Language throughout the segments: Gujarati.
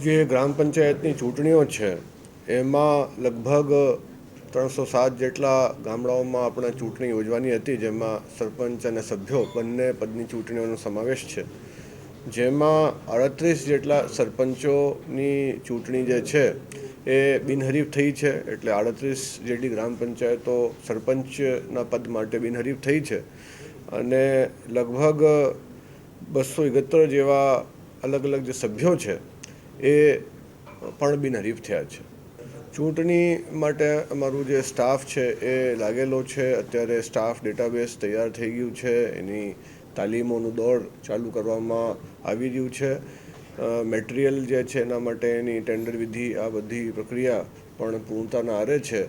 જે ગ્રામ પંચાયતની ચૂંટણીઓ છે એમાં લગભગ 307 જેટલા ગામડાઓમાં આપણે ચૂંટણી યોજવાની હતી, જેમાં સરપંચ અને સભ્યો બંને પદની ચૂંટણીઓનો સમાવેશ છે. જેમાં 38 જેટલા સરપંચોની ચૂંટણી જે છે એ બિનહરીફ થઈ છે. એટલે 38 જેટલી ગ્રામ પંચાયતો સરપંચના પદ માટે બિનહરીફ થઈ છે અને લગભગ 271 જેવા અલગ અલગ જે સભ્યો છે એ પણ બિનહરીફ થયા છે. ચૂંટણી માટે અમારું જે સ્ટાફ છે એ લાગેલો છે. અત્યારે સ્ટાફ ડેટાબેઝ તૈયાર થઈ ગયું છે, એની તાલીમોનું દોર ચાલુ કરવામાં આવી રહ્યું છે. મટીરિયલ જે છે એના માટેની ટેન્ડર વિધિ, આ બધી પ્રક્રિયા પણ પૂર્ણતાના આરે છે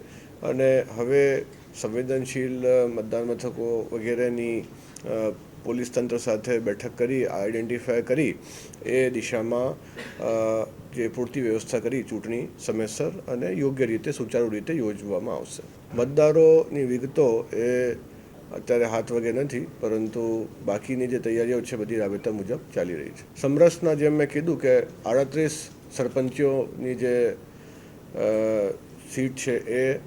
અને હવે સંવેદનશીલ મતદાન મથકો વગેરેની પોલીસ તંત્ર સાથે બેઠક કરી, આઈડેન્ટિફાય કરી એ દિશામાં જે પૂરતી વ્યવસ્થા કરી ચૂંટણી સમયસર અને યોગ્ય રીતે સુચારુ રીતે યોજવામાં આવશે. મતદારોની વિગતો એ અત્યારે હાથ વગે નથી, પરંતુ બાકીની જે તૈયારીઓ છે બધી રાબેતા મુજબ ચાલી રહી છે. સમરસના જેમ મેં કીધું કે 38 સરપંચોની જે સીટ છે એ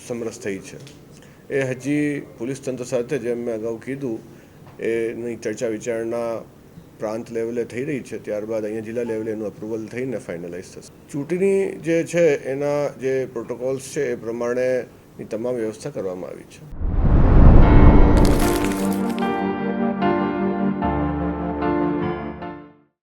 સમરસ થઈ છે. એ હજી પોલીસ તંત્ર સાથે, જેમ મેં અગાઉ કીધું, એની ચર્ચા વિચારણા પ્રાંત લેવલે થઈ રહી છે. ત્યારબાદ અહીંયા જિલ્લા લેવલે એનું અપ્રુવલ થઈને ફાઇનલાઇઝ થશે. ચૂંટણી જે છે એના જે પ્રોટોકોલ્સ છે એ પ્રમાણેની તમામ વ્યવસ્થા કરવામાં આવી છે.